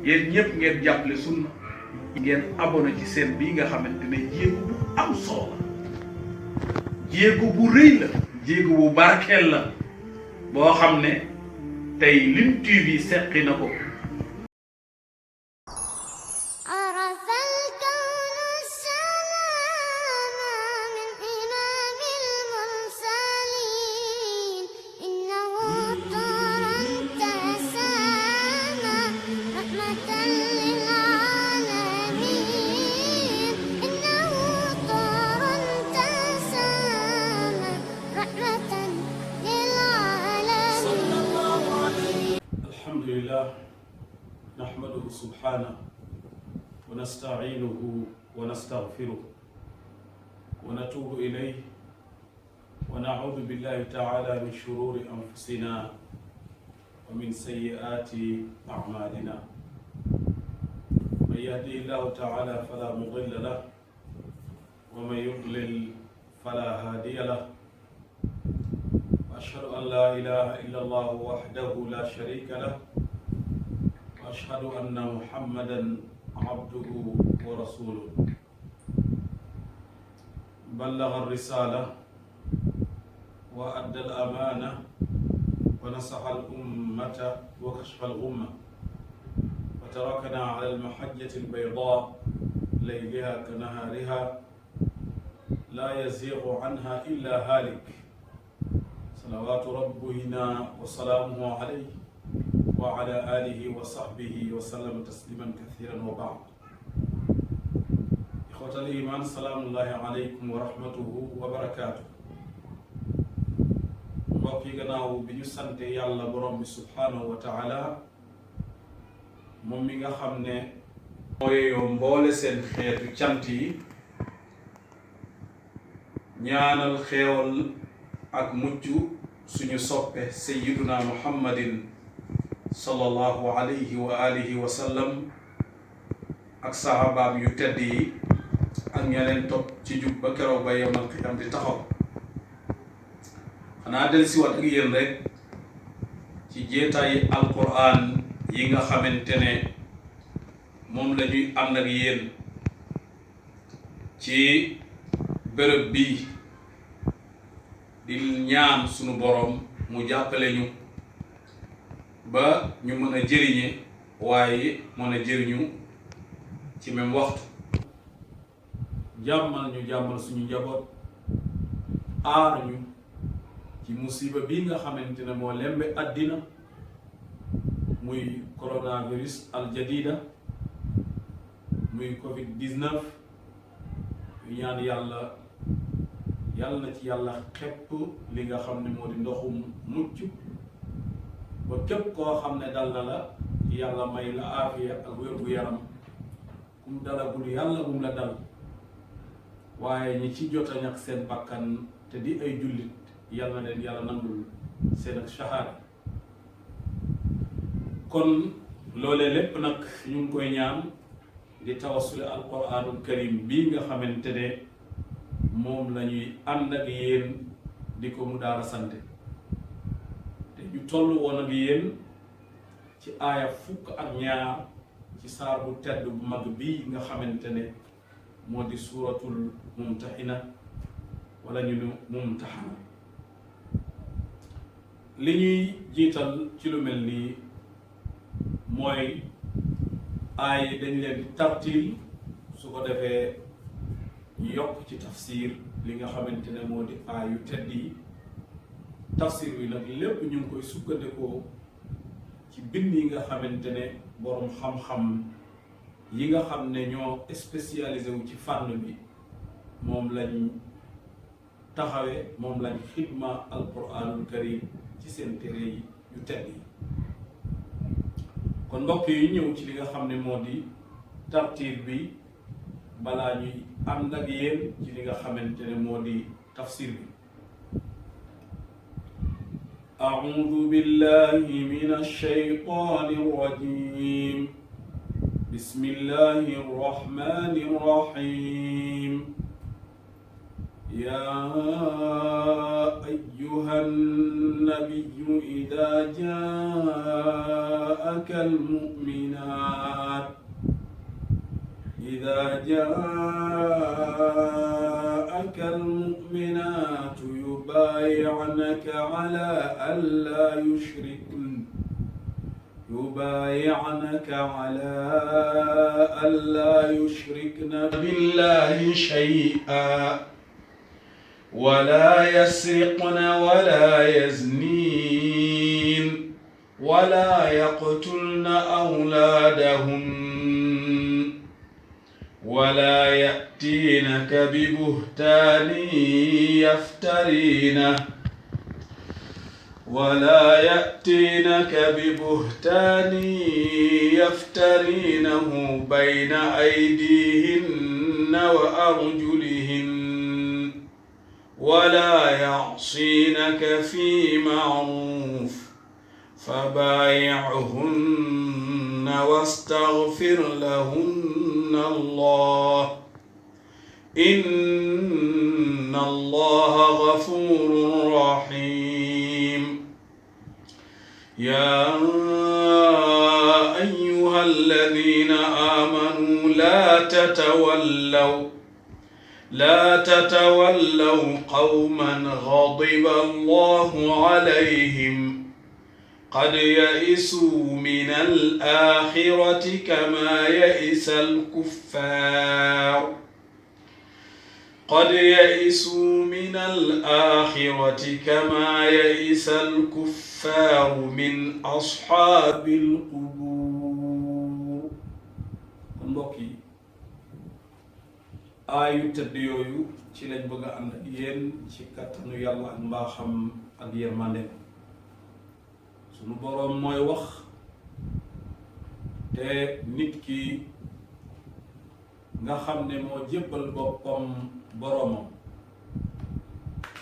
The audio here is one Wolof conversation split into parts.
yéen ñëpp ngeen jàppale sunna ngeen abonné ci seen bii nga xamante ne jéego bu am solo la jéego bu rëy la jéego bu barkeel la boo xam ne tey Lune TV seqi na ko. alhamdulillah nahmaduhu subhanahu wa nasta'inuhu wa nastaghfiruh wa natubu ilayhi wa na'udhu billahi ta'ala min shururi anfusina wa min sayyiati a'malina man yahdihillahu ta'ala fala mudilla lahu wa man yudlil fala hadiya lahu أشهد أن لا إله إلا الله وحده لا شريك له وأشهد أن محمدا عبده ورسوله بلغ الرسالة وأدى الأمانة ونصح الأمة وكشف الغمة وتركنا على المحجة البيضاء ليلها كنهارها لا يزيغ عنها إلا هالك صلوات ربنا وسلامه عليه وعلى آله وصحبه وسلم تسليما كثيرا وبعد إخوة الإيمان سلام الله عليكم ورحمته وبركاته mbokk yi gannaaw bi ñu sante yàlla borom bi subhanahu wa taala moom mi nga xam ne mooy yoo mboole seen xeetu cant yi ñaanal xeewal ak mucc suñu soppe sayyiduna muhammadin sallallahu alayhi wa alihi wa sallam ak sahabaam yu tedd yi ak ña leen topp ci jub ba keroog ba yemal qiyam di taxaw xanaa del si wat ak yéen rek ci jeetaayi alquran yi nga xamante ne moom la ñuy ànd ak yéen ci bërëb bii di ñaan sunu borom mu jàppale ñu ba ñu mën a jëriñe waaye mën a jëriñu ci même waxtu jàmmal ñu jàmmal suñu njaboot aar ñu ci musiba bii nga xamante ne moo lembe àddina muy coronavirus al jadida muy covid-19 yu ñaan yàlla na ci yàlla xepp li nga xam ne moo di ndoxum mucc ba képp koo xam ne dal na la yàlla may la aafiya ak wér-gu-yaram kum dalagul yàlla bum la dal waaye ñi ci jot a ñàkk seen bakkan te di ay jullit yàlla na leen yàlla nangul seen ak shahaada kon loolee lépp nag ñu ngi koy ñaan di tawassule alquranul karim bii nga xamante ne moom la ñuy ànd ak yéen di ko mu daara sante te ñu toll woon ak yéen ci aaya 12 ci saar bu tedd bu mag bii nga xamante ne moo di suuratul mumtaxina wala ñu nu mumtaxana li ñuy jiital ci lu mel nii mooy aay dañ leen di tartil su ko defee ñu yokk ci tafsir li nga xamante ne moo di aay yu tedd yi tafsir wi nag lépp ñu ngi koy sukkandikoo ci bind yi nga xamante ne boroom xam-xam yi nga xam ne ñoo spécialisé wu ci fànn bi moom lañ taxawee moom lañ xidma alquranul karim ci seen téere yi yu tedd yi kon mbokk yi ñëw ci li nga xam ne moo di tartiib bi balaa ñuy ànd ak yéen ci li nga xamante ne moo di tafsir bi أعوذ بالله من الشيطان الرجيم بسم الله الرحمن الرحيم يا أيها النبي إذا جاءك المؤمنات يبايعنك على ألا يشركن بالله شيئا ولا يسرقن ولا يزنين ولا يقتلن أولادهن ولا يأتينك ببهتان يفترينه بين أيديهن وأرجلهن ولا يعصينك في معروف فبايعهن واستغفر لهن الله إن الله غفور رحيم. يا أيها الذين آمنوا لا تتولوا قوما غضب الله عليهم قد يئسوا من الآخرة كما يئس الكفار من أصحاب القبور. mbokk yi aayu tëdd yooyu ci lañ bëgg a ànd ak yéen ci kàttanu yàlla ak mbaaxam ak yërmandeem. sunu boroom mooy wax te nit ki nga xam ne moo jébbal boppam boroomam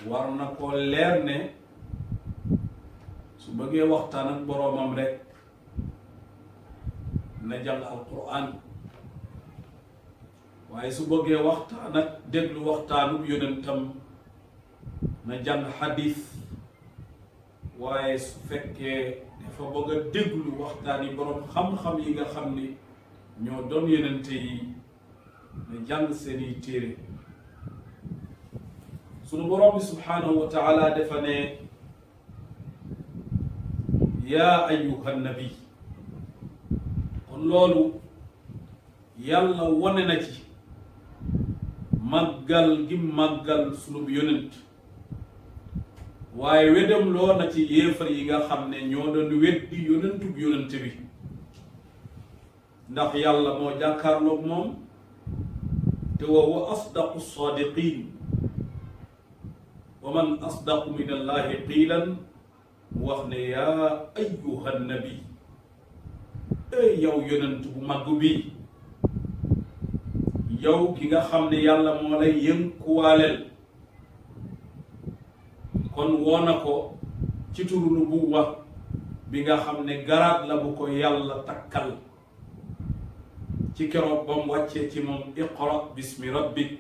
war na ko leer ne su bëggee waxtaan ak boroomam rek na jàng alquran, waaye su bëggee waxtaan ak déglu waxtaanub yonentam na jàng xadis, waaye su fekkee dafa bëgg a déglu waxtaan yi boroom xam-xam yi nga xam ni ñoo doon yonente yi na jàng seeni téere. sunu boroom bi subhaanahu wa taala dafa ne yaa ayyuha nabi, kon loolu yàlla wone na ci màggal gi màggal sunu yonent, waaye wedam loo na ci yéefar yi nga xam ne ñoo doon weddi yonentub yonent bi, ndax yàlla moo jàkkaarloog moom te wa huwa asdaqu sadiqin wa man asdaqu min allahi qiilan mu wax ne yaa ayyuha nabi, ey yow yonent bu màgg bi, yow ki nga xam ne yàlla moo lay yënkuwaaleel. kon woona ko ci turu nubuwa bi nga xam ne garaat la bu ko yàlla takkal ci keroog ba mu wàccee ci moom iqra bismi rabbik.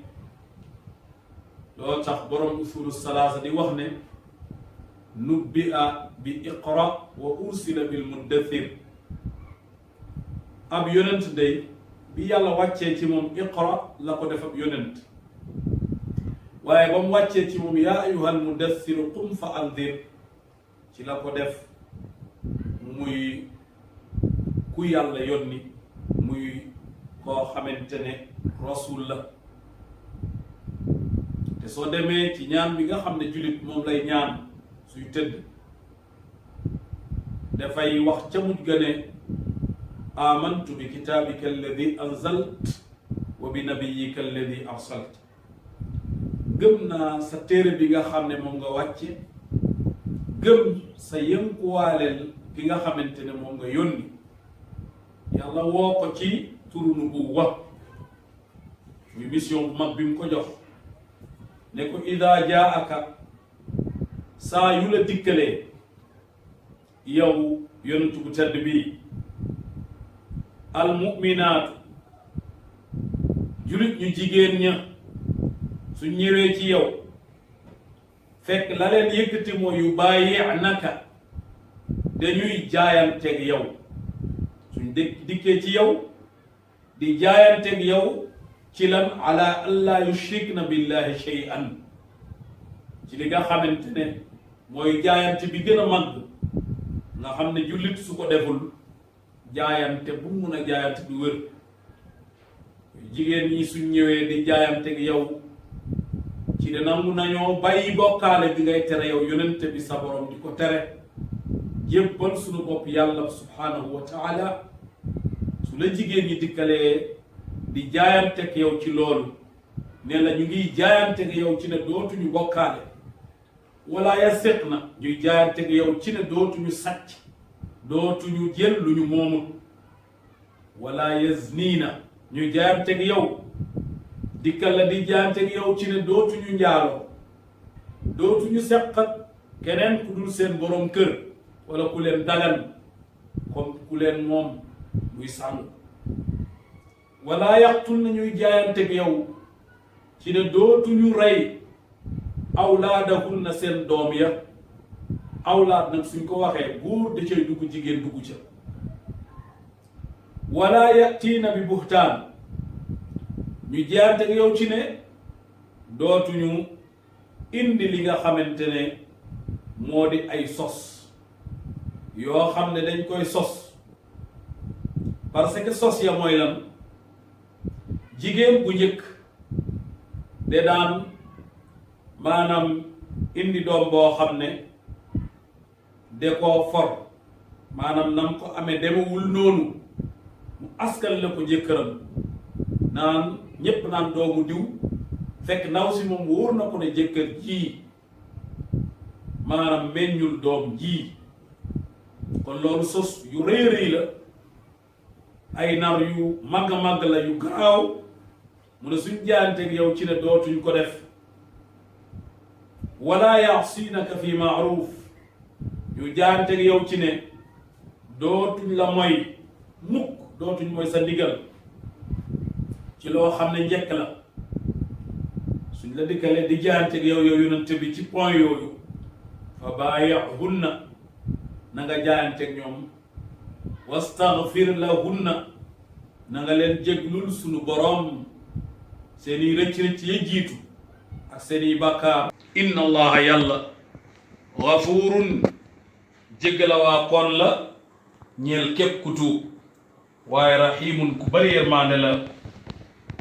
loo tax borom usulu salaasa di wax ne nubbi'a bi iqra wa ursila bil muddathir. ab yonent day bi yàlla wàccee ci moom iqra la ko def ab yonent, waaye ba mu wàccee ci moom yaa ayyuhal muddaththir qum fa anzir ci la ko def muy ku yàlla yónni, muy koo xamante ne rasul la. te soo demee ci ñaan bi nga xam ne jullit moom lay ñaan suy tëdd, dafay wax ca mujj ga ne amantu bi kitaabika alladi anzalt wa bi nabiyyika alladi arsalt. gëm naa sa téere bi nga xam ne moom nga wàcce, gëm sa yënkuwaaleel bi nga xamante ne moom nga yónni. yàlla woo ko ci turu nubuwwa, muy mission bu mag bi mu ko jox, ne ko ida jaaka, saa yu la dikkalee yow yonent bu tedd bii, almuminaatu julit ñu jigéen ña su ñëwee ci yow fekk la leen yëkkati mooy yu bàyyi'naka dañuy jaayanteeg yow suñ dikkee ci yow di jaayanteeg yow ci lan ala allaa yushrikna billahi shay'an ci li nga xamante ne mooy jaayante bi gën a màgg nga xam ne jullit su ko deful jaayante bu mun a jaayante du wér jigéen ñi suñ ñëwee di jaayanteeg yow ci de nangu nañoo bàyyi bokkaale bi ngay tere yow yonente bi sa borom di ko tere jébbal suñu bopp yàlla subhanahu wa taala su la jigéen ñi dikkalee di jaayanteeg yow ci loolu ne la ñu ngi jaayanteeg yow ci ne dootuñu bokkaale wala yasiq na ñuy jaayanteeg yow ci ne dootuñu sàcc dootuñu jël lu ñu moomul wala yaznina ñuy jaayanteeg yow dikkal la di jaayanteeg yow ci ne dootuñu njaaloo dootuñu seq ak keneen ku dul seen borom kër wala ku leen dagan comme ku leen moom muy sàngu wala yaqtul na ñuy jaayanteeg yow ci ne dootuñu rey awlaadahunna seen doom ya awlaad nag suñ ko waxee góor da cay dugg jigéen dugg ca wala yatiina bi buhtaan ñu jaayanteeg yow ci ne dootuñu indi li nga xamante ne moo di ay sos yoo xam ne dañ koy sos parce que sos ya mooy lan jigéen bu njëkk de daan maanaam indi doom boo xam ne de koo for maanaam nam ko amee demewul noonu mu askan la ko jëkkëram naan ñépp naan doomu diw fekk ndaw si moom wóor na ko ne jëkkër ji maanaam meññul doom ji kon loolu sos yu rëy rëy la ay nar yu màgg màgg la yu garaaw mu ne suñ jaayanteeg yow ci ne dootuñ ko def wala ya'sinaka fi ma'ruf ñu jaayanteeg yow ci ne dootuñ la moy mukk dootuñ mooy sa ndigal ci loo xam ne njëkk la suñ la dikkalee di jaayanteeg yow yow yonent bi ci point yooyu fa baayi'hunna na nga jaayanteeg ñoom wastaghfir lahunna na nga leen jéglul sunu boroom seeni rëcc-rëcc ya jiitu ak seeni bàkkaar inna allaha yàlla gafurun jéggalawaa kon la ñeel képp ku tuub waaye rahimun ku bari yërmaande la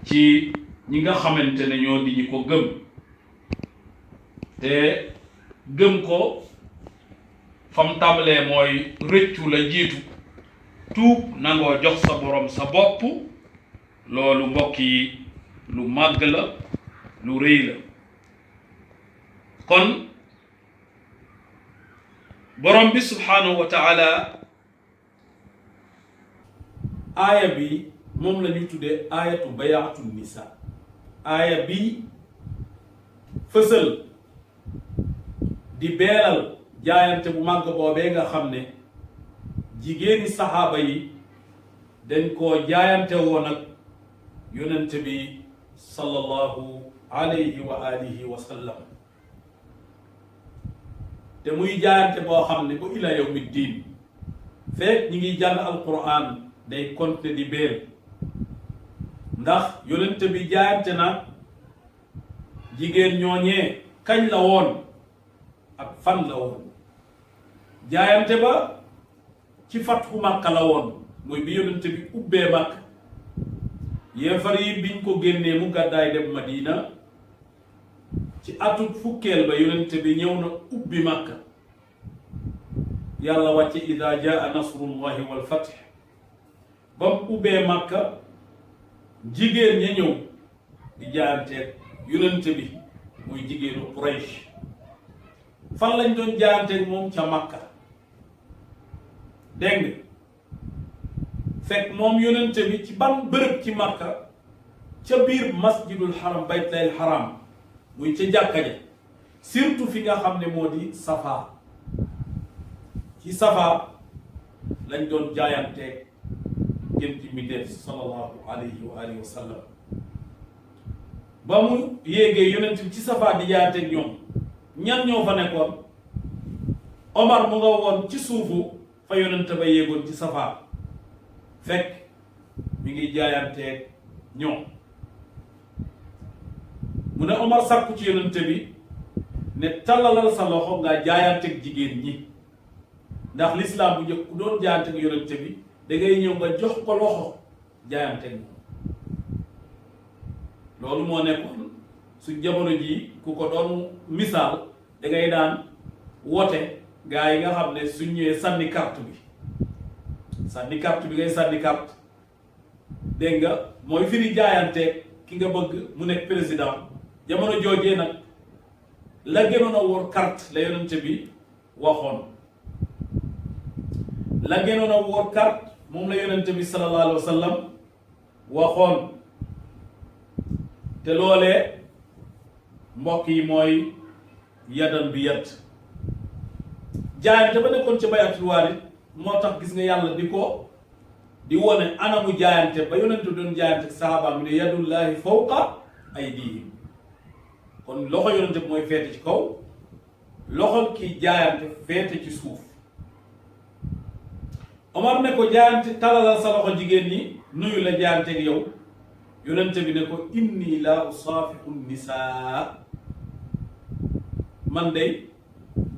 ci ñi nga xamante ne ñoo di ñi ko gëm te gëm ko fam tàmbalee mooy rëccu la jiitu tuub nangoo jox sa borom sa bopp loolu mbokk yi lu màgg la lu rëy la kon borom bi subhanahu wa taala aaya bi moom la ñu tuddee aayatu bayaatu nisa aaya bi fësal di beeral jaayante bu màgg boobee nga xam ne jigéeni saxaaba yi dañ koo jaayante woon ak yonente bi sallallahu alayhi wa alihi wa sallam te muy jaayante boo xam ne ba ila yawmi diin fekk ñi ngi jàng alquran day continuer di beel ndax yonente bi jaayante na jigéen ñooñee kañ la woon ak fan la woon jaayante ba ci fatxu Makka la woon mooy bi yonente bi ubbee Makka yéefar yi biñ ko génnee mu gàddaay dem Madina ci atut fukkeel ba yonente bi ñëw na ubbi Makka yàlla wàcce ida jaa nasrullahi wal fath ba mu ubbee Makka jigéen ña ñëw di jaayanteeg yonente bi muy jigéenu Quraysh fan lañ doon jaayanteeg moom ca Makka dégg nga fekk moom yonente bi ci ban bërëb ci Makka ca biir masjidul haram baytul haram muy ca jàkka ja surtout fi nga xam ne moo di Safa ci Safa lañ doon jaayanteeg gën ci mbindeef sallallahu alayhi wa alihi wa sallam ba mu yéegee yonent bi ci Safa di jaayanteeg ñoom ñan ñoo fa nekkoon Omar mu nga woon ci suufu fa yonente ba yéegoon ci safaa fekk mi ngi jaayanteeg ñoom mu ne Omar sàkku ci yonente bi ne tallalal sa loxo nga jaayanteeg jigéen ñi ndax lislaam bu njëkk ku doon jaayanteeg yonente bi da ngay ñëw nga jox ko loxo jaayanteeg moom loolu moo nekkoon su jamono ji ku ko doon misaal da ngay daan woote gaa yi nga xam ne suñ ñëwee sànni carte bi ngay sànni carte dégg nga mooy firi jaayanteeg ki nga bëgg mu nekk président jamono joojee nag la gënoon a wóor carte la yonente bi waxoon la gënoon a wóor carte moom la yonente bi sallallahu alayhi wa sallam waxoon te loolee mbokk yi mooy yadan bi yad jaayante ba nekkoon ca bayatul waarit moo tax gis nga yàlla di wone anamu jaayante ba yonente doon jaayante sahaaba mi ne yadullahi fawqa aydihim kon loxo yonente bi mooy feete ci kaw loxol kii jaayante feete ci suuf Omar ne ko jaayante talalal sa loxo jigéen ñi nuyu la jaayanteeg yow yonente bi ne ko inni la usaafihu nisaa man de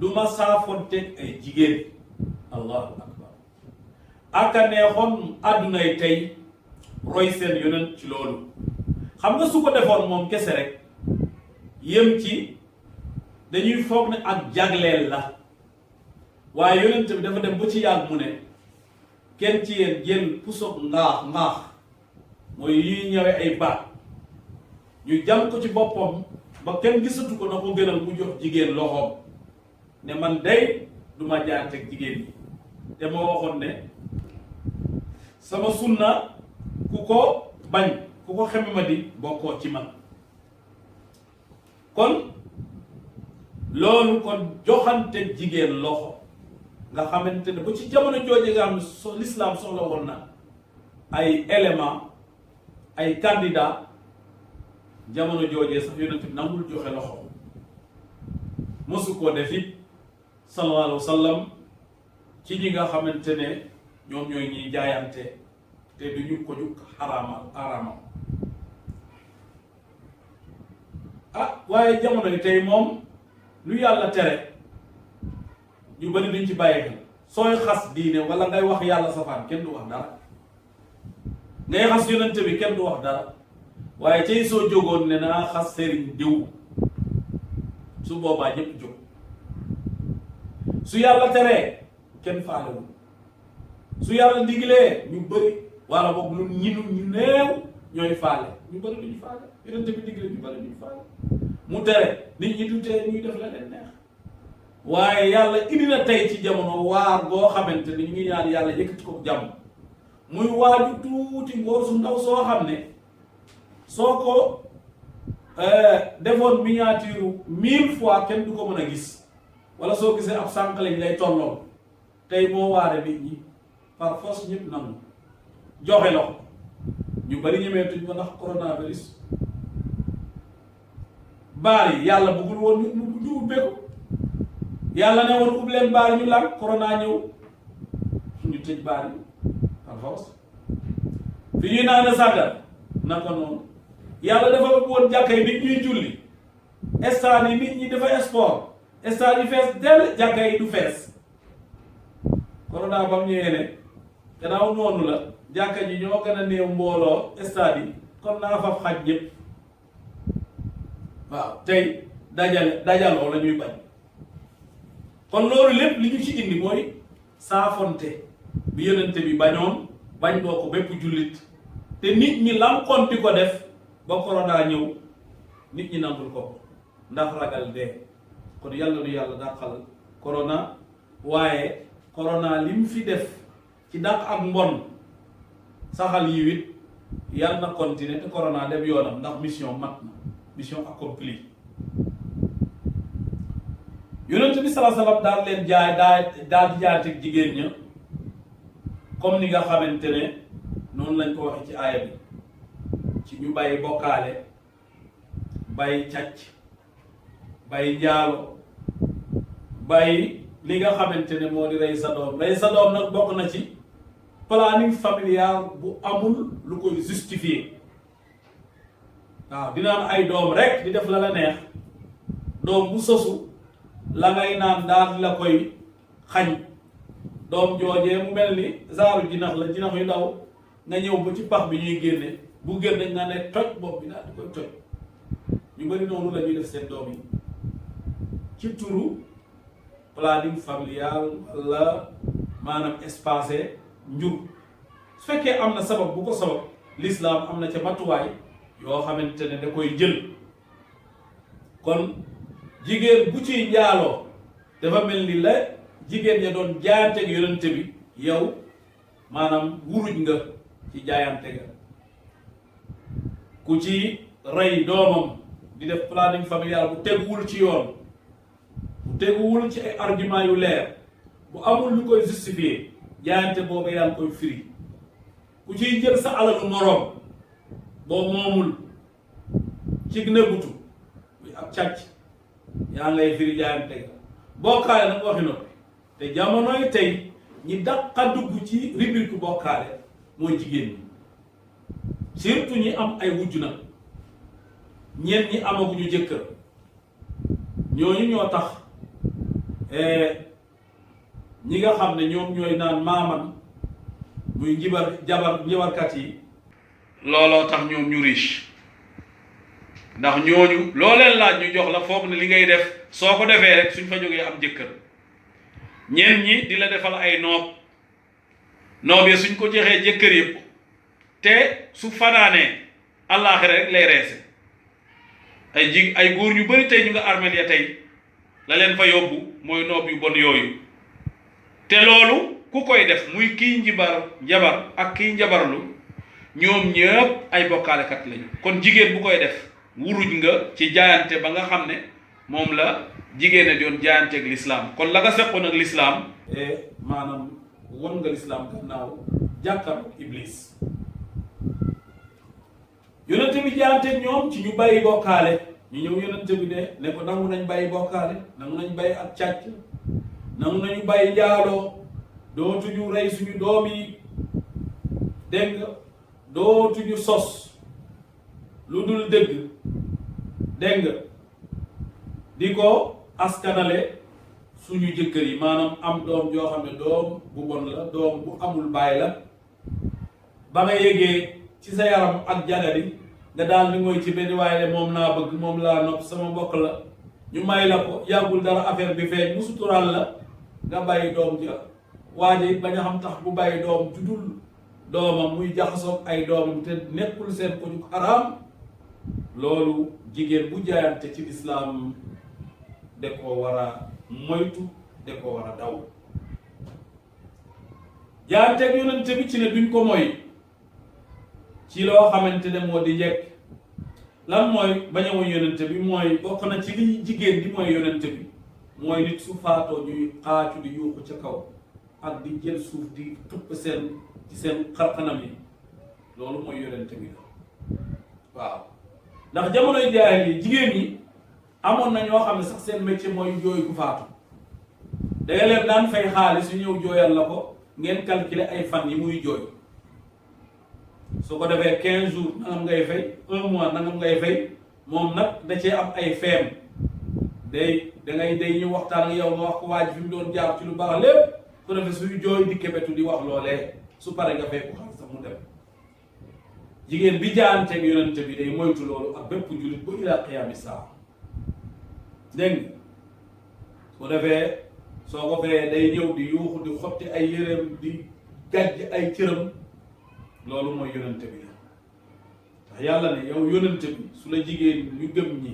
duma saafonteeg ay jigéen allahu akbar aka neexoon àddunay tey roy seen yonent ci loolu xam nga su ko defoon moom kese rek yem ci dañuy foog ne ak jagleel la waaye yonent bi dafa dem ba ci yàgg mu ne kenn ci yéen jël puso ngaax mooy yuy ñëwee ay baat ñu jam ko ci boppam ba kenn gisatu ko na ko gënal mu jox jigéen loxoom ne man day duma jaayanteeg jigéen ñi te ma waxoon ne sama sunna ku ko bañ ku ko xeme ma di bokkoo ci man kon loolu kon joxanteeg jigéen loxo nga xamante ne ba ci jamono jooje nga xam ne l'islam soxla woon na ay élément ay candidat jamono joojee sax yonent bi nangul joxe loxo mosu koo def it sallallahu alayhi wa sallam ci ñi nga xamante ne ñoom ñooy ñiy jaayante te du ñu ko jug xaraamal waaye jamono yi tey moom lu yàlla tere ñu bari duñ ci bàyyi xel sooy xas diine wala ngay wax yàlla safaan kenn du wax dara ngay xas yonente bi kenn du wax dara waaye cay soo jógoon ne naa xas sëriñ diw su boobaa ñépp jóg su yàlla teree kenn faalewul su yàlla diglee ñu bëri wala boog lu ñu néew ñooy faale ñu bëri duñu faale yonente bi digle ñu bëri duñu faale mu tere nit ñi du tee ñuy def la leen neex waaye yàlla indi na tey ci jamono waar boo xamante ni ñu ngi ñaan yàlla yëkkati ko jàmm muy waaju tuuti ngóor su ndaw soo xam ne soo ko defoon miniature 1000 fois kenn du ko mën a gis wala soo gisee ab sànq lañ lay tolloon tey moo waare nit ñi par force ñëpp nangu joxe loxo ñu bari ñemeetuñ ko ndax coronavirus baar yi yàlla bëggul woon ñu ubbeeku yàlla ne woon ubbi leen baar ñu lànk corona ñëw ñu tëj baar yi par force fi ñuy naan sàggar naka noonu yàlla dafa bëgg woon jàkka yi nit ñuy julli stade yi nit ñi dafa sport stade yi fees dell jàkka yi du fees corona ba mu ñëwee ne gannaaw noonu la jàkka ji ñoo gën a néew mbooloo stade yi kon naa faf xaj ñëpp waaw tey dajaloo la ñuy bañ kon loolu lépp li ñu ci indi mooy saafonte bi yonente bi bañoon bañ doo ko bépp jullit te nit ñi lankoon di ko def ba corona ñëw nit ñi nangul ko ndax ragal dee kon yàlla nu yàlla dàqal corona waaye corona li mu fi def ci dàq ak mbon saxal yi it yàlla na continuer te corona dem yoonam ndax mission mat na mission accomplie yonent bi sallallahu alayhi wa sallam daal leen daal di jaayanteeg jigéen ña comme ni nga xamante ne noonu lañ ko waxee ci aaya bi ci ñu bàyyi bokkaale bàyyi càcc bàyyi njaalo bàyyi li nga xamante ne moo di rey sa doom nag bokk na ci planning familial bu amul lu koy justifier waaw dina am ay doom rek di def la la neex doom bu sosu la ngay naan daal la koy xañ doom joojee mu mel ni zaaru jinax la jinax yu ndaw nga ñëw ba ci pax bi ñuy génne bu génne nga ne toj bopp bi daal di koy toj ñu bari noonu la ñuy def seen doom yi ci turu planning familial wala maanaam espacé njur su fekkee am na sabab bu ko sabab l'islam am na ca matuwaay yoo xamante ne da koy jël kon jigéen bu ciy njaaloo dafa mel ni la jigéen ya doon jaayanteeg yonente bi yow maanaam wuruj nga ci jaayante ga ku ci rey doomam di def planning familial bu teguwul ci yoon bu teguwul ci ay argument yu leer bu amul lu koy justifier jaayante boobu yaa ngi koy firi ku ciy jël sa alalu moroom boo moomul ci nëbbutu muy ab càcc yaa ngay firi jaayante ga bokkaale nag waxi noppi te jamonoy tey ñi dàqa dugg ci rubrique bokkaale mooy jigéen ñi surtout ñi am ay wujj nag ñenn ñi amaguñu jëkkër ñooñu ñoo tax ñi nga xam ne ñoom ñooy naan maaman muy njibarkat yi looloo tax ñoom ñu riche ndax ñooñu loo leen laaj ñu jox la foog ne li ngay def soo ko defee rek suñ fa jógee am jëkkër ñenn ñi di la defal ay noob yi suñ ko joxee jëkkër yëpp te su fanaanee àllaaxira rek lay reese ay góor ñu bari tey ñu nga armeel ya tey la leen fa yóbbu mooy noob yu bon yooyu te loolu ku koy def muy kii njabar ak kii njabarlu ñoom ñëpp ay bokkaalekat lañu kon jigéen bu koy def wuruj nga ci jaayante ba nga xam ne moom la jigéen a doon jaayante ak lislaam kon la nga seqoon ak lislaam maanaam won nga lislaam gannaaw jàkkar iblis yonente bi jaayante ñoom ci ñu bàyyi bokkaale ñu ñëw yonente bi ne ko nangu nañ bàyyi bokkaale nangu nañ bàyyi ak càcc nangu nañu bàyyi njaaloo dootuñu rey suñu doom yi dégg nga dootuñu sos lu dul dëgg dégg nga di ko askanale suñu jëkkër yi maanaam am doom joo xam ne doom bu bon la doom bu amul baay la ba nga yégee ci sa yaram ak jagadi nga daal di mooy ci benn waaye moom naa bëgg moom laa nopp sama mbokk la ñu may la ko yàggul dara affaire bi feeñ mu suturaal la nga bàyyi doom ja waaje it bañ a xam tax bu bàyyi doom judul doomam muy jaxasoog ay doomam te nekkul seen ko ñu xaraam loolu jigéen bu jaayante ci lislaam de ko war a moytu de ko war a daw jaayanteeg yonente bi ci ne duñ ko moy ci loo xamante ne moo di njëkk lan mooy bañ a mooy yonente bi mooy bokk na ci li jigéen di mooy yonente bi mooy nit su faatoo ñuy xaacu di yuuxu ca kaw ak di jël suuf di tupp ci seen xarxanam yi loolu mooy yonente bi waaw ndax jamonoy jaayal yi jigéen ñi amoon na ñoo xam ne sax seen métier mooy jooy ku faatu da nga leen daan fay xaalis yu ñëw jooyal la ko ngeen calculer ay fan yi muy jooy su ko defee 15 jours nangam ngay fay 1 mois nangam ngay fay moom nag da cee am ay feem day ñu waxtaan ak yow nga wax ko waaj fi mu doon jaar ci lu baax lépp su defee suy jooy di kebetu di wax loolee su pare nga fay ko xam sax mu dem jigéen bi jaayanteeg yonente bi day moytu loolu ak bépp jullit ba ilaa qiyaami saa dégg nga su defee soo ko fee day ñëw di yuuxu di xotti ay yéreem di gàjj ay cëram loolu mooy yonente bi ndax yàlla ne yow yonente bi su la jigéen ñu gëm ñi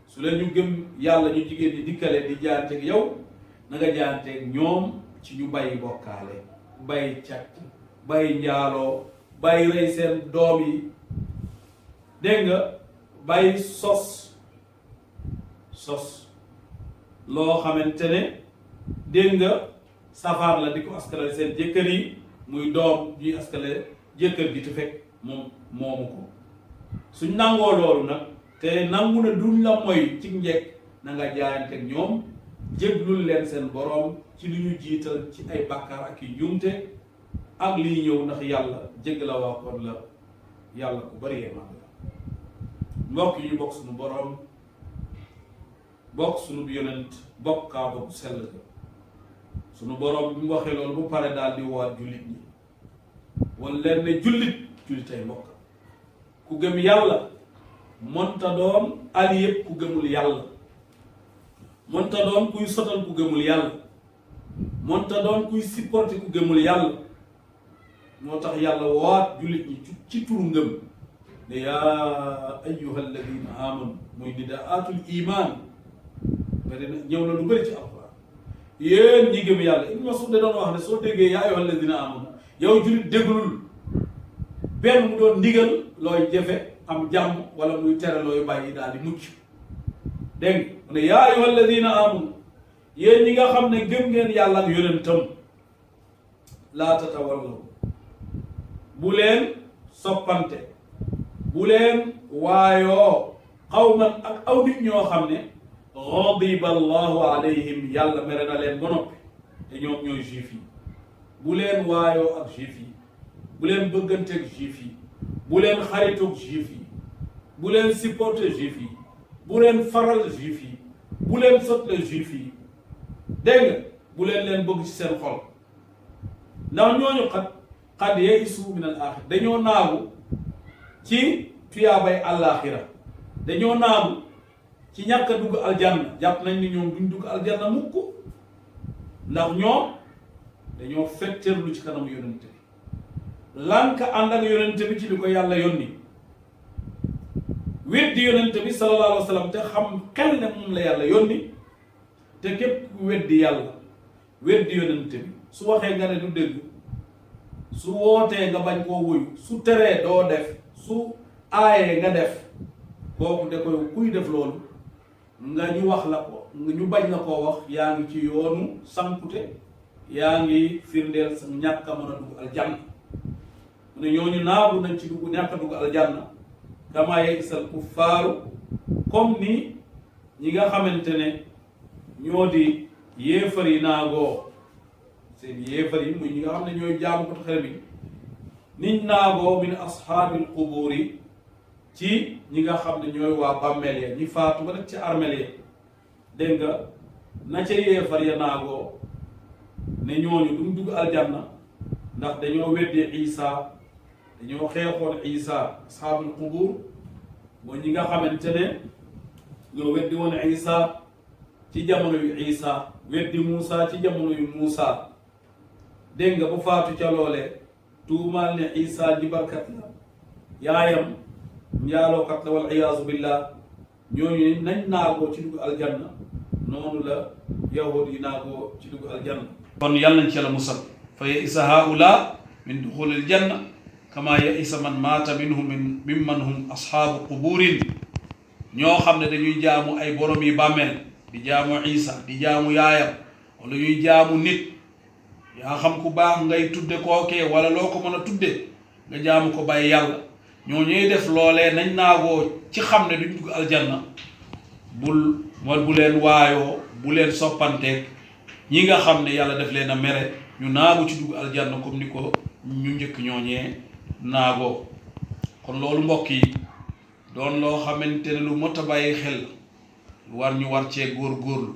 su la ñu gëm yàlla ñu jigéen ñi dikkale di jaayanteeg yow na nga jaayanteeg ñoom ci ñu bàyyi bokkaale bàyyi càkk bàyyi njaaloo bàyyi rey seen doom yi dégg nga bàyyi sos loo xamante ne dégg nga safar la di ko askale seen jëkkër yi muy doom ñuy askale jëkkër gi te fekk moom moomu ko suñ nangoo loolu nag te nangu na duñ la moy ci njekk na nga jaayanteeg ñoom jéglul leen seen boroom ci li ñu jiital ci ay bàkkaar ak i njuumte ak liy ñëw ndax yàlla jéggalaa waa kon la yàlla ku bari yéemaan la mbokk yi ñu bokk suñu boroom bokk suñu yonent bokk kaaba bu sell ga suñu boroom bi mu waxee loolu bu pare daal di waat jullit ñi wan leen ne jullitay mbokk ku gëm yàlla monta doon ali yëpp ku gëmul yàlla monta doon kuy sotal ku gëmul yàlla monta doon kuy supporter ku gëmul yàlla moo tax yàlla waat jullit ñi ci turu ngëm ne yaa ayyuha alladina amanu muy nidaatul iman bari na ñëw na lu bëri ci alquran yéen ñi gëm yàlla Ibn Mas'ud da doon wax ne soo déggee yaa ayyuha alladina amanu yow jullit déglul benn mu doon ndigal looy jëfe am jàmm wala muy tere looy bàyyi daal di mucc dégg nga ne yaa ayyuha alladina amanu yéen ñi nga xam ne gëm ngeen yàlla ak yonentam laa tatawallaw bu leen soppante bu leen waayoo xawman ak aw nit ñoo xam ne ghadiba allahu alayhim yàlla mere na leen ba noppi te ñoom ñooy juif yi bu leen waayoo ak juif yi bu leen bëgganteeg juif yi bu leen xaritoog juif yi bu leen supporter juif yi bu leen faral juif yi bu leen sotle juif yi dégg nga bu leen bëgg ci seen xol ndax ñooñu xad ya'isu min al axira dañoo naagu ci tuyaabay àllaaxira dañoo naagu ci ñàkk a dugg aljanna jàpp nañ ni ñoom duñ dugg aljanna mukk ndax ñoom dañoo fetteerlu ci kanamu yonente bi lànk ànd ak yonente bi ci li ko yàlla yónni weddi yonente bi sallallahu alayhi wa sallam te xam xel ne moom la yàlla yónni te képp ku weddi yàlla weddi yonente bi su waxee nga ne du dégg su wootee nga bañ koo wuyu su teree doo def su aayee nga def kooku de koy kuy def loolu nga ñu wax la ko ñu bañ la koo wax yaa ngi ci yoonu sankute yaa ngi firndeel sa ñàkk a mën a dugg aljanna mu ne ñooñu naagu nañ ci dugg ñàkk a dugg aljanna kama yaisal kuffaaru comme ni ñi nga xamante ne ñoo di yéefar yi naagoo seen yéefar yi muy ñi nga xam ne ñooy jaamu ko xel bi niñ naagoo min ashaabil qubuur yi ci ñi nga xam ne ñooy waa bàmmeel ya ñi faatu ba nag ci armeel ya dégg nga na ca yéefar ya naagoo ne ñooñu duñ dugg aljanna ndax dañoo weddee Isa dañoo xeexoon Isa ashaabul qubuur mooy ñi nga xamante ne ñoo weddi woon Isa ci jamono yu Isa weddi Muusa ci jamono yu Muusa dégg nga bu faatu ca loolee tuumaal ne Isa jibarkat la yaayam njaalookat la wal iyaazu billah ñooñu nañ naagoo ci dugg aljanna noonu la yahud yi naagoo ci dugg aljanna kon yàlla nañ ci la musal fa yaisa haula min duxuli aljanna kama yaisa man maata minhum mimman hum ashaabu quburin ñoo xam ne dañuy jaamu ay borom yi bàmmeel di jaamu Isa di jaamu yaayam wala ñuy jaamu nit yaa xam ku baax ngay tudde kookee wala loo ko mën a tudde nga jaamu ko bàyyi yàlla ñoo ñuy def loolee nañ naagoo ci xam ne duñ dugg aljanna bu leen waayoo bu leen soppanteeg ñi nga xam ne yàlla def leen a mere ñu naagu ci dugg aljanna comme ni ko ñu njëkk ñooñee naagoo kon loolu mbokk yi doon loo xamante ne lu mot a bàyyi xel ñu war cee góorgóorlu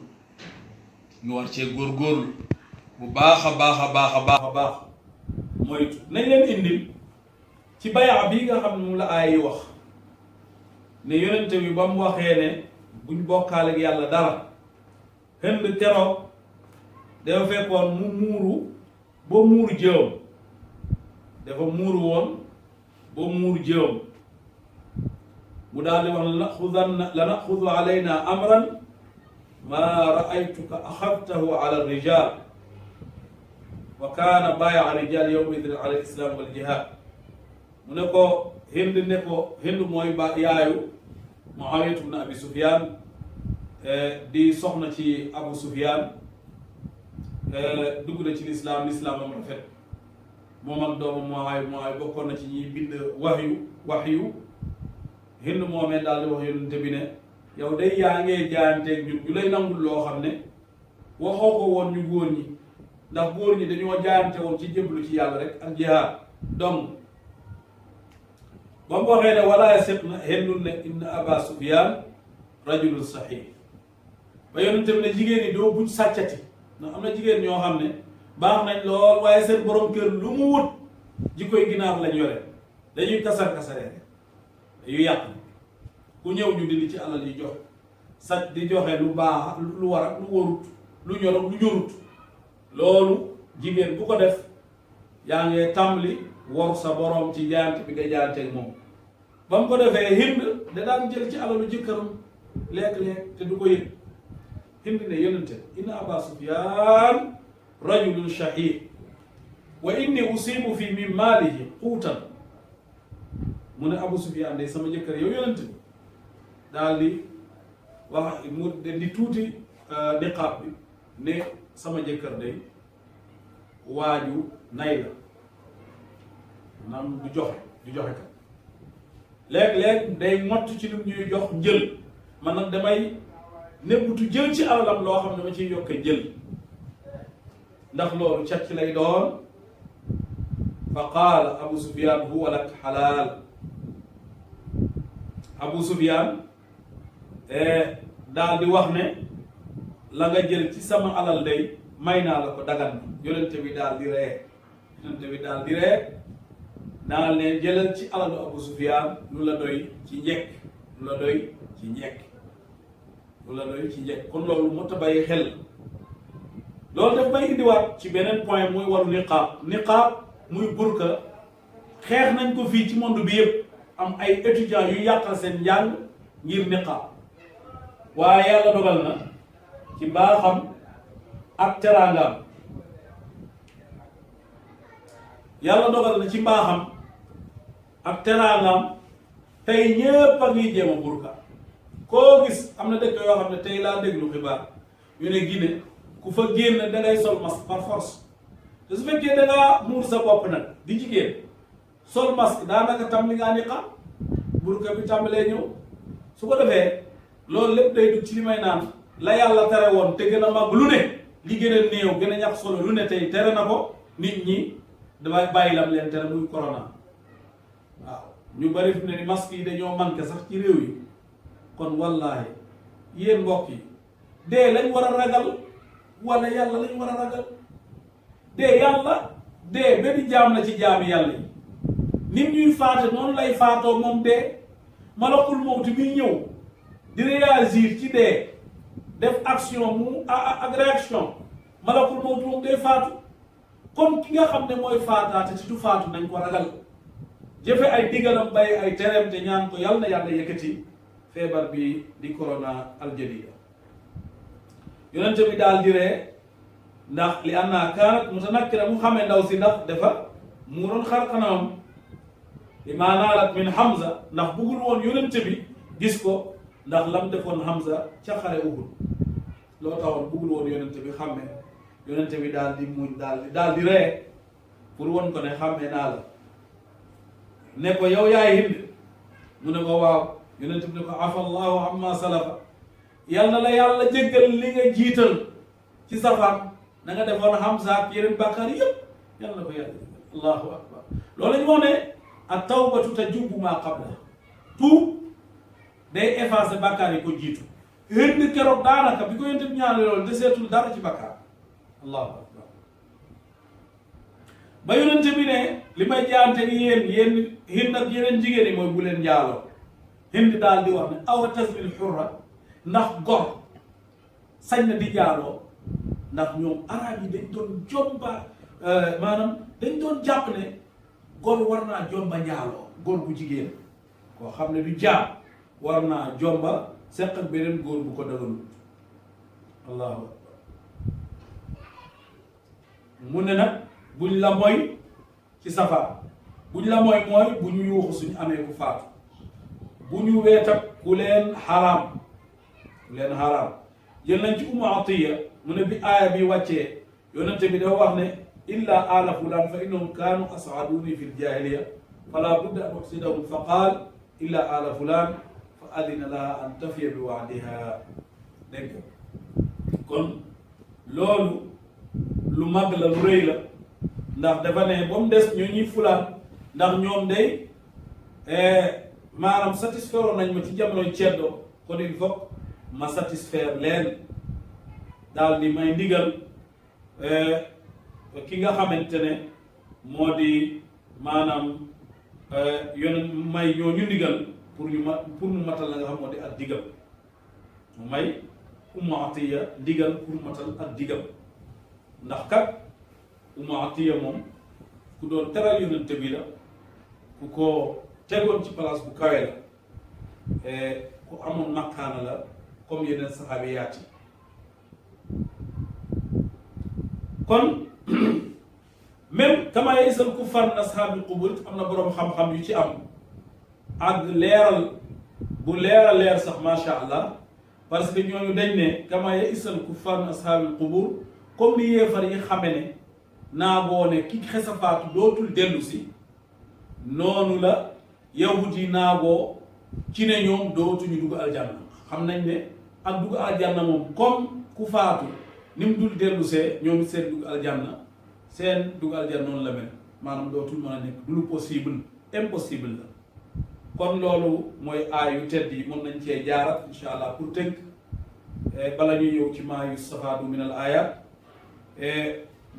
bu baax a baax mooy nañ leen indil ci bayaa bi nga xam ne mu la aay yi wax ne yonente bi ba mu waxee ne buñ bokkaale ak yàlla dara Hind keroog dafa fekkoon mu muuru ba muuru jëwam dafa muuru woon ba muuru jëwam mu daal di wax la naxudu alayna amran ma raaytuka axadtahu ala rijal wa kaana baya rijal yawma idin ala islam wal jihad mu ne ko Hind mooy ba yaayu Muawiya ibn Abi Sufyan di soxna ci Abu Sufyan dugg na ci lislaam am rafet moom ak doomu Muawiya bokkoon na ci ñiy bind waxyu Hind moomee daal di wax yonente bi ne yow day yaa ngee jaayanteeg ñun ñu lay nangul loo xam ne waxoo ko woon ñu góor ñi ndax góor ñi dañoo jaayante woon ci jébbalu ci yàlla rek ak jihaad donc ba mu waxee ne wala yasiqna hennun ne inna aba sufyan rajulun sahih ba yonent bi ne jigéen ñi doo buñ sàccati ndax am na jigéen ñoo xam ne baax nañ lool waaye seen borom kër lu mu wut jikkoy ginaar lañ yore dañuy kasar-kasaree dañuy yàq ku ñëw ñu dindi ci alal yi jox sàcc di joxe lu baax lu war ak lu warut lu ñor ak lu ñorut loolu jigéen bu ko def yaa ngee tàmbali wor sa borom ci jaayante bi nga jaayanteeg moom ba mu ko defee Hind da daan jël ci alalu jëkkëram léeg-léeg te du ko yëg Hind ne yonente inna aba sufyan rajulun shahih wa inni usibu fi min maalihi quutan mu ne abu sufyan de sama jëkkër yow yonente bi daal di wax mu di tuuti niqaab bi ne sama jëkkër day waaju nay la maanaam du joxe kat léeg-léeg day mott ci lu ñuy jox njël man nag damay nebbutu jël ci alalam loo xam ne ma ciy yokke jël ndax loolu càcc lay doon fa qaala abu sufyan huwa lak xalaal abu sufyan daal di wax ne la nga jël ci sama alal day may naa la ko dagan na yonente bi daal di ree daal ne jëlal ci alalu abu sufyan lu la doy ci njekk lu la doy ci njekk kon loolu moo ta bàyyi xel loolu daf may indiwaat ci beneen point muy waru niqaab muy burka xeex nañ ko fii ci monde bi yëpp am ay étudiants yu yàqal seen njàng ngir niqaab waaye yàlla dogal na ci baaxam ak teraangaam ak teraangaam tey ñépp a ngi jéem a burka koo gis am na dëkk yoo xam ne tey laa déglu xibaar yu ne Guinée ku fa génn da ngay sol masque par force te su fekkee da ngaa muur sa bopp nag di jigéen sol masque daanaka tam li ngaa niqaab burka bi tàmbalee ñëw su ko defee loolu lépp day dugg ci li may naan la yàlla tere woon te gën a mag lu ne li gën a néew gën a ñàkk solo lu ne tey tere na ko nit ñi damay bàyyi lam leen tere muy corona waaw ñu bari fi ne ni masque yi dañoo manqué sax ci réew yi kon wallaahi yéen mbokk yi dee lañ war a ragal wala yàlla lañ war a ragal dee yàlla dee benn jaam la ci jaami yàlla yi nit ñuy faate noonu lay faatoo moom dee malakul mawti muy ñëw di réagir ci dee def action mu ak réaction malakul mawti moom day faatu kon ki nga xam ne mooy faataate ci du faatu nañ ko ragal jëfe ay digalam bàyyi ay tereem te ñaan ko yàlla na yàlla yëkkati feebar bi di corona aljadida yonente bi daal di ree ndax li anna kaanat mutanakkira mu xamee ndaw si ndax dafa muuroon xar kanamam li maa naalat min Hamza ndax bëggul woon yonente bi gis ko ndax lam defoon Hamza ca xare Uhud loo taxoon bëggul woon yonente bi xàmmee yonente bi daal di muñ daal di ree pour won ko ne xàmmee naa la ne ko yow yaay Hind mu ne ko waaw yonente bi ne ko afa allahu amma salafa yal na la yàlla jéggal li nga jiital ci safaan na nga defoon Hamza ak yeneen bàkkaar yëpp yal na ko yàlla jéggal allahu akbar loolu lañu wax ne ak tawbatu tajubbu maa qabla tuub day effacer bàkkaar yi ko jiitu Hind keroog daanaka bi ko yonente bi ñaanale loolu deseetul dara ci bàkkaar allahu akbar ba yonente bi ne li may jaante gi yéen Hind ak yeneen jigéen yi mooy bu leen njaaloo Hind daal di wax ne awa tasbil xurra ndax gor sañ na di njaaloo ndax ñoom arab yi dañ doon jomba maanaam dañ doon jàpp ne gor war naa jomba njaaloo góor bu jigéen koo xam ne du jaam war naa jomba seq ak beneen góor bu ko dagalut allahu akbar mu ne nag buñ la mooy ci safar buñ la mooy mooy bu ñu yuuxu suñu amee ku faatu bu ñu weetak ku leen xaraam jël nañ ci Ummu Atiya mu ne bi aaya bi wàccee yonente bi dafa wax ne illa ala fulaan fa innahum kaanu as'aduni fi ljahiliya fala budda an uxsidahum fa qaal illa ala fulaan fa adina laha an tafiya bi waadiha dégg kon loolu lu mag la lu rëy la ndax dafa ne ba mu des ñu ñuy fulaan ndax ñoom day maanaam satisfaire nañ ma ci jamono ceddo kon il faut ma satisfaire leen daal di may ndigal ki nga xamante ne moo di maanaam yonent may ñoo ñu ndigal pour mu matal la nga xam moo di ak digam mu may Ummu Atiya ndigal pour matal ak digam ndax kat Ummu Atiya moom ku doon teral yonent bi la ku ko tegoon ci place bu kawe la ku amoon makkaana la comme yeneen saxaabiyaat yi kon même kama yaysal kuffar min ashaabil qubur am na boroom xam-xam yu ci am ak leeral bu leeral leer sax macha allah parce que ñooñu dañ ne kama yaysal kuffar min ashaabil qubur comme ni yéefar yi xame ne naa boo ne ki xesa faatu dootul dellu si noonu la yahud yi naagoo ci ne ñoom dootuñu dugg aljanna xam nañ ne ak dugg aljanna moom comme ku faatu ni mu dul dellu see ñoom seen dugg aljanna noonu la mel maanaam dootul mën a nekk du lu possible impossible la kon loolu mooy aayu tedd yi mën nañ cee jaarat insha allah pour tënk bala ñuy ñëw ci maa yustafaadu min al ayat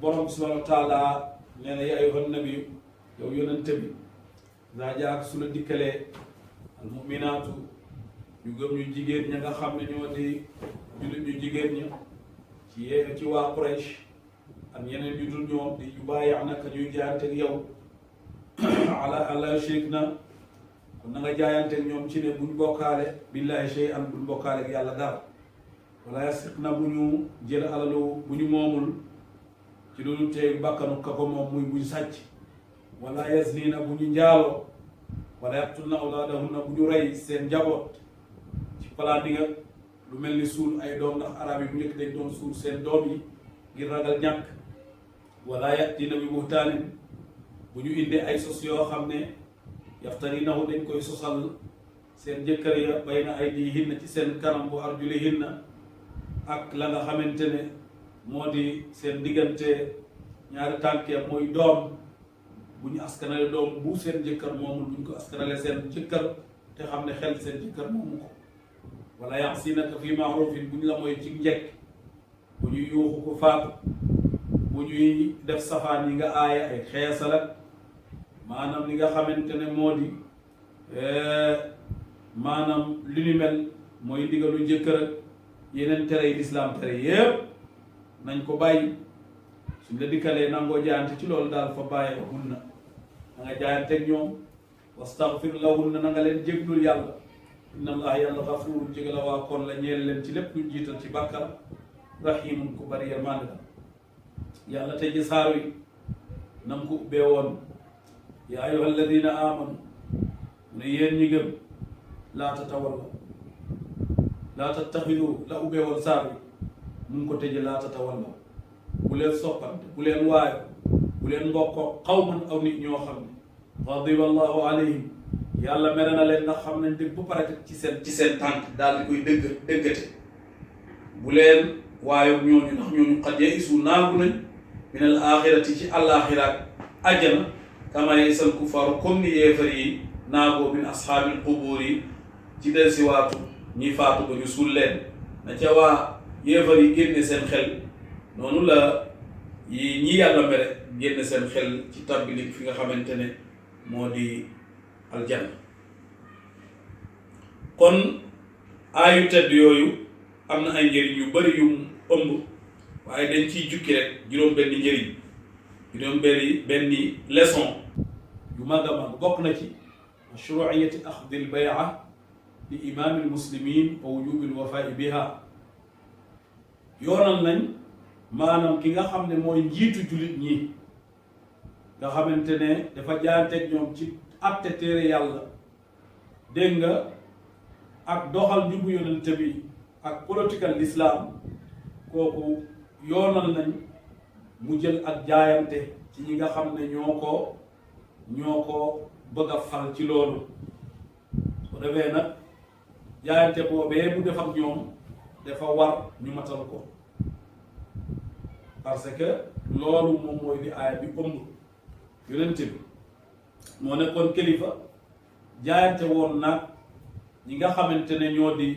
borom bi subhanahu wa taala nee na yaa ayyuhan nabiyyu yow yonente bi daa jaak su la dikkalee al muminaatu ñu gëm ñu jigéen ña nga xam ne ñoo di jullit ñu jigéen ña ci waa Quraysh ak ñeneen ñu dul ñoom di yubaayi'naka ñuy jaayanteeg yow ala shirk na kon na nga jaayanteeg ñoom ci ne buñ bokkaale billahi shay'an buñ bokkaale ak yàlla dara wala yasriq na bu ñu jël alalu bu ñu moomul ci loolu teeg bàkkanu ka ko moom muy buñ sàcc wala yaznina bu ñu njaaloo wala yaqtulna awlaadahunna bu ñu rey seen njaboot ci palaa dinga lu mel ni suul ay doom ndax arab yi bu njëkk dañ doon suul seen doom yi ngir ragal ñàkk wala yatina bi buhtaanin bu ñu indee ay sos yoo xam ne yaftarinahu dañ koy sosal seen jëkkër ya bayna aydihinna ci seen kanam bu arjulihinna ak la nga xamante ne moo di seen diggante ñaari tànkee mooy doom bu ñu askanale doom bu seen jëkkër moomul bu ñu ko askanale seen jëkkër te xam ne xel seen jëkkër moomu ko wala yaxsinaka fi maarufin bu ñu la mooy ci njëkk bu ñuy yuuxu ko faatu bu ñuy def safaan yi nga aaya ay xeesalat maanaam li nga xamante ne moo di maanaam li ñu mel mooy ndigalu jëkkër ak yeneen tere yi lislaam tere yépp nañ ko bàyyi suñ la dikkalee nangoo jaayante ci loolu daal fa bàyyi hunna na nga jaayanteeg ñoom wastaghfir lahunna na nga leen jéglul yàlla inna allaha yàlla xafuurun jégala waa kon la ñeel leen ci lépp luñ jiital ci bàkkar rahimun ku bari yërmande la yàlla tey ji saar wi nam ko ubbee woon yaa ayyuha alladina amanu mu ne yéen ñi gëm laa tatawalla laa tattaxidu la ubbee woon saar wi mu ngi ko tëje laa tatawalla bu leen soppante bu leen waayo bu leen mbokkoo xawman aw nit ñoo xam ne ghadiba allahu alayhim yàlla mere na leen ndax xam nañ dëgg bu pare ci seen tànk daal di koy dëggate bu leen waayo ñooñu ndax ñooñu xad ya'isu naagu nañ min al axirati ci àllaaxiraat ajjana kama yaysal kufaaru comme ni yéefar yi naagoo min ashaabil qubuur yi ci del si waatu ñi faatu ba ñu suul leen na ca waa yéefar yi génne seen xel noonu la yi ñi yàlla mere génne seen xel ci tabbi fi nga xamante ne moo di aljanna kon aayu tedd yooyu am na ay njëriñ yu bari yu ëmb waaye dañ ciy jukki rek juróom-benni njëriñ juróom-benni leçon yu mag a mag bokk na ci mashruiyati axdi lbay'a li imaami almuslimin wa wujubi alwafai biha yoonal nañ maanaam ki nga xam ne mooy njiitu jullit ñi nga xamante ne dafa jaayanteeg ñoom ci atte téere yàlla dégg nga ak doxal njubu yonente bi ak politique al islam kooku yoonal nañ mu jël ak jaayante ci ñi nga xam ne ñoo ko bëgg a fal ci loolu su defee nag jaayante boobee mu def ak ñoom dafa war ñu matal ko parce que loolu moom mooy di aaya bi ëmb yonent bi moo nekkoon kilifa jaayante woon nag ñi nga xamante ne ñoo di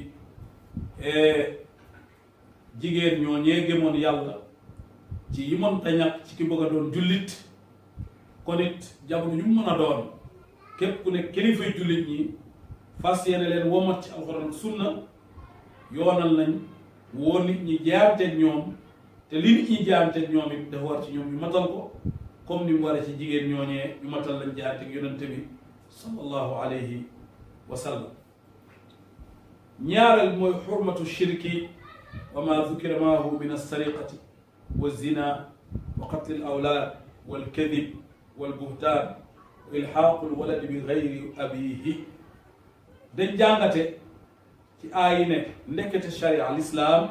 jigéen ñoo ñee gëmoon yàlla ci yi mënta ñàkk ci ki bëgg a doon jullit kon it jamono ñu mën a doon képp ku ne kilifay jullit ñi fas yéene leen womat ci alxuraan sunna yoonal nañ woo nit ñi jaayanteeg ñoom te li nit ñi jaayanteeg ñoom it dafa war ci ñoom ñu matal ko comme ni mu waree ci jigéen ñooñee ñu matal lañ jaayanteeg yonente bi sallallahu alayhi wa sallam ñaareel mooy xurmatu shirki wa ma dukira maahu min alsariqati wa zina wa qatli al awlaad wal kadib wal buhtaan wa ilxaaqu lwaladi bi gayri abihi dañ jàngate ci aayi ne ndekkete sharia lislaam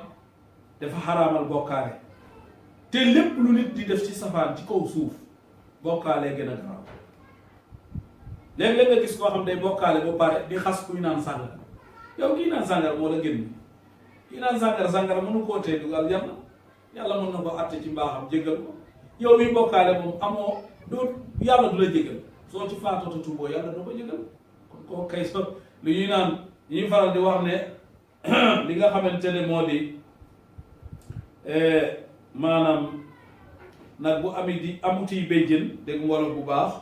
dafa xaraamal bokkaale te lépp lu nit di def ci safaan ci kaw suuf bokkaalee gën a garaaw léeg-léeg nga gis koo xam day bokkaale ba pare di xas kuy naan sàngara yow kii naan sàngara moo la génn kii naan sàngara mënu koo tee dugal yàlla mën na ko àtte ci mbaaxam jéggal ko yow mi bokkaale moom amoo doo yàlla du la jéggal soo ci faatota tuuboo yàlla doo ko jéggal kon koo kay so li ñuy naan ñuy faral di wax ne li nga xamante ne moo di maanaam nag bu amuti béjjën dégg wolof bu baax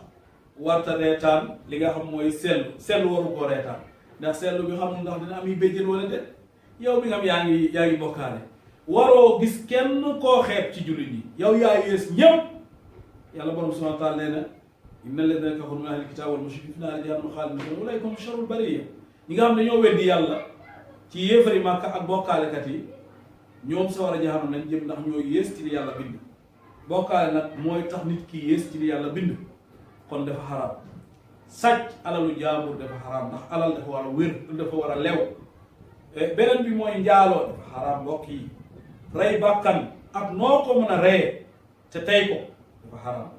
warta reetaan li nga xam mooy seetlu waru koo reetaan ndax seetlu bi xamul ndax dina am yi béjjën wala déet yow bi nga xam yaa ngi bokkaale waroo gis kenn koo xeeb ci jullit yi yow yaa yées ñépp yàlla borom subhanahu wa taala nee na inna alladina kafaru min ahli kitaab wal mushrikiina fi naari jahannama xaalidina ulaa'ika hum sharrul bariyya ñi nga xam ne ñoo weddi yàlla ci yéefari Màkka ak bokkaalekat yi ñoom sawara jahannam nañ jëm ndax ñoo yées ci li yàlla bind bokkaale nag mooy tax nit ki yées ci li yàlla bind kon dafa xaraam sàcc alalu jaambur dafa xaraam ndax alal dafa war a wér dafa war a lew beneen bi mooy njaaloo dafa xaraam mbokk yi rey bàkkan ak noo ko mën a reye te tey ko dafa xaraam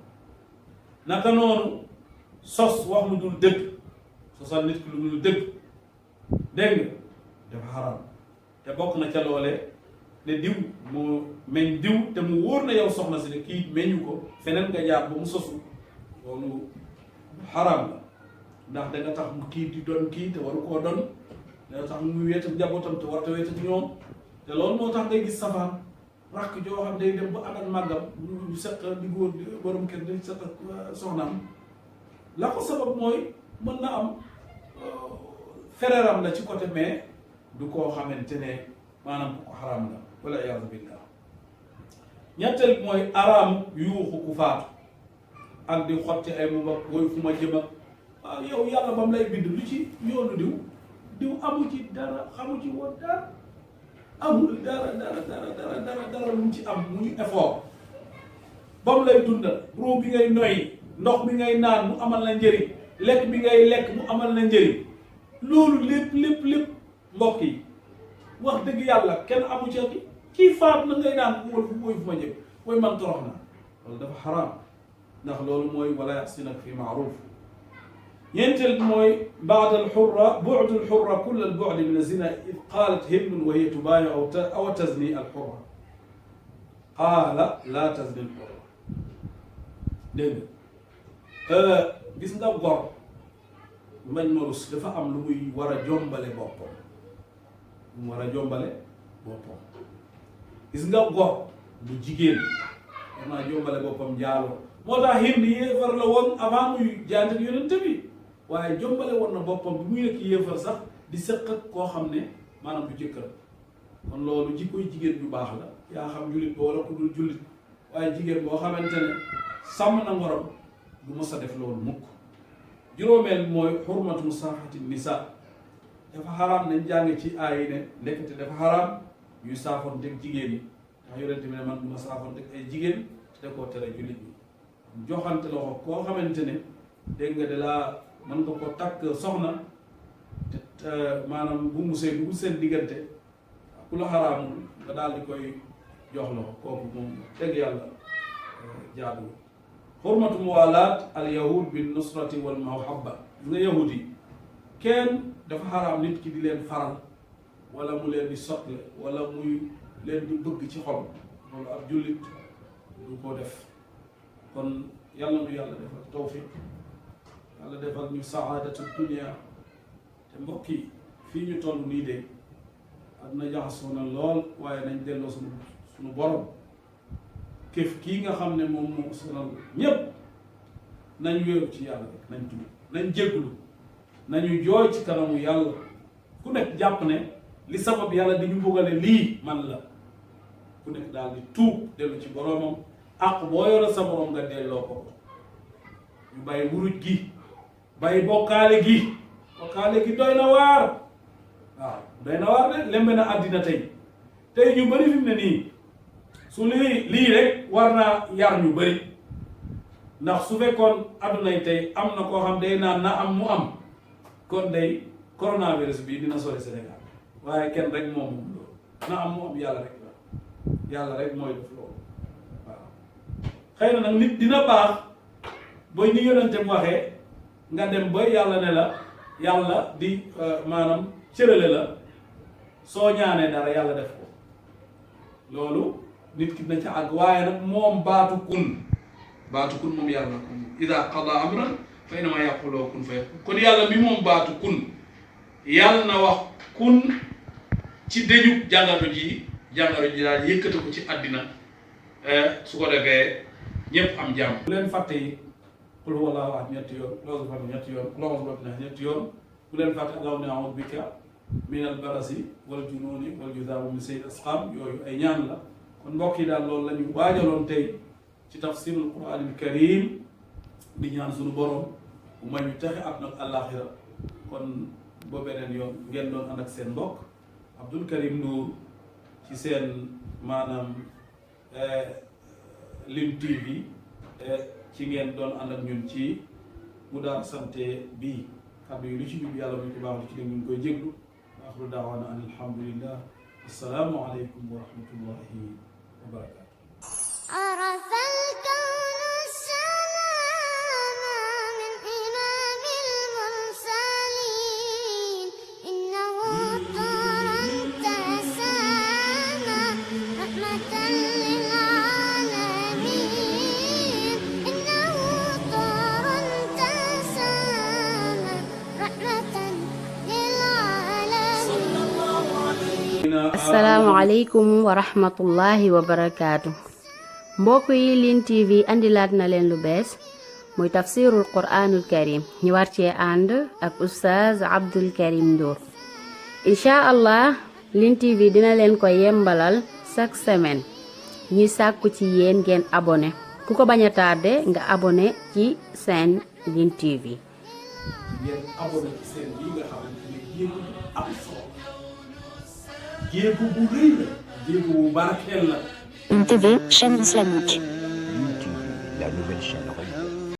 naka noonu sos wax lu dul dëgg sosal nit ki lu dul dëgg dégg nga dafa xaraam te bokk na ca loole ne diw moo meñ diw te mu wóor na yow soxna si ne kii meññu ko feneen nga jaar ba mu sosu loolu xaraam la ndax da nga tax mu kii di doon kii te waru koo doon da nga tax mu wéet ak njabootam te warta wéet ak ñoom te loolu moo tax ngay gis safaan rakk joo xam day dem ba ànd ak màggam ñu seq di góor borom kër di seq soxnaam la ko sabab mooy mën na am fereeram la ci côté mais du koo xamante ne maanaam ku ko xaraam la wala iyaazu billah ñetteel mooy araam yuuxu ku faatu ak di xotti ay mu bak woy fu ma jëm ak waaw yow yàlla ba mu lay bind lu ci yoonu diw amu ci dara xamu ci woon dara amul dara lu mu ci am muy effort ba mu lay dundal bro bi ngay noyyi ndox bi ngay naan mu amal na njëriñ lekk bi ngay lekk mu amal na njëriñ loolu lépp mbokk yi wax dëgg yàlla kenn amu ci kii faat na ngay naan woy fu ma jëm woy man torox na loolu dafa xaraam ndax loolu mooy wala yaxsinak fi maaruf ñeenteel mooy baad alxurra bu'd alxurra kull albu'd min azina id qaalat hindun wa hiya tubaayu aw tazni alxurra qaala laa tazni alxurra dégg nga gis nga gor mbañ marus dafa am lu muy war a jombale boppam gis nga gor bu jigéen war naa jombale boppam njaaloo moo tax Hind yéefar la woon avant muy jaante yonente bi waaye jombale woon na boppam bi muy nekk yéefar sax di sëq ak koo xam ne maanaam du jëkkër kon loolu jikkoy jigéen ju baax la yaa xam jullit ba wala ku dul jullit waaye jigéen boo xamante ne sàmm na ngorom du mos a def loolu mukk juróomeel mooy xurmatu musaafati nisa dafa xaraam nañ jàng ci aay ne ndekete dafa xaraam yuy saafoonteeg jigéen yi ndax yonente bi ne man du ma saafoonteeg ay jigéen te koo tere jullit ñi joxante loxo koo xamante ne dégg nga de laa mën nga ko takk soxna te maanaam bu mu sëy dugul seen diggante ku la xaraamul nga daal di koy jox loxo kooku moom dégg yàlla jaadu xurmatu muwalaat al yahud bin nusrati wal mahabba nga yahud yi kenn dafa xaraam nit ki di leen faral wala mu leen di sotle wala muy leen di bëgg ci xol loolu ab jullit du ko def kon yàlla nu yàlla defal tawfiq yàlla defal ñu saadatu dunia te mbokk yi fii ñu toll nii de àdduna jaxasoo na lool waaye nañ delloo suñu borom kéef kii nga xam ne moom moo sonal ñépp nañ wéeru ci yàlla rek nañ tuub nañ jégglu nañu jooy ci kanamu yàlla ku nekk jàpp ne li sabab yàlla di ñu mbugale lii man la ku nekk daal di tuub dellu ci boromam ak boo yore sa borom nga delloo ko ñu bàyyi wuruj gi bàyyi bokkaale gi doy na waar waaw doy na waar de lembe na àddina tey ñu bëri fi mu ne nii su lii rek war naa yar ñu bëri ndax su fekkoon adduna yi tey am na koo xam day naan na am mu am kon day coronavirus bi dina sori Sénégal waaye kenn rek moom loolu na am mu am yàlla rek la yàlla rek mooy def loolu waaw xëy na nag nit dina baax booy ni yonente mu waxee nga dem ba yàlla ne la yàlla di maanaam cërale la soo ñaanee dara yàlla def ko loolu nit ki dina ca àgg waaye nag moom baatu kun moom yàlla kun ida qada amran fa innama yaqulu kun fayakun kon yàlla mi moom baatu kun yàlla na wax kun ci dëju jàngaro ji daal yëkkati ko ci àddina su ko defee ñépp am jàmm bu leen fàtte yi qul huwa allahu ahad ñetti yoon loolu fa ñetti yoon loolu fa ñetti yoon bu leen fàtte allahumma a'udhu bika min al barasi wal jununi wal judami min sayyid asqam yooyu ay ñaan la kon mbokk yi daal loolu la ñu waajaloon tey ci tafsirul qur'anil karim di ñaan suñu borom bu may ñu texe ak nag àllaaxira kon ba beneen yoon ngeen doon ànd ak seen mbokk Abdul Karim Ndour ci seen maanaam Lim TV ci ngeen doon ànd ak ñun ci Mudarasante bii kàddu yi lu ci jub yàlla bu ñu ko baax ci li ñu koy jéglu axru daawaana an alhamdulillah assalaamu aleykum wa rahmatullahi wa barakatuh عرف الكون السلام من إمام المرسلين إنه طار تسامى رحمة للعالمين إنه طار تسامى رحمة للعالمين Assalamu alaikum wa rahmatullahi wa barakatuh. mbokk yi Lin TV andilaat na leen lu bees muy tafsirul Qur'anul Karim ñu war cee ànd ak Oustaz Abdul Karim Ndour incha allah Lin TV dina leen ko yembalal chaque semaine ñuy sàkku ci yéen ngeen abonné ku ko bañ a tardé nga abonné ci seen Lin TV. ngeen abonné ci seen bii nga xamante ne jéego bu am solo jéego bu rëy la jéego bu barkeel la. Lin TV, chaîne islamique. Lin TV, la nouvelle chaîne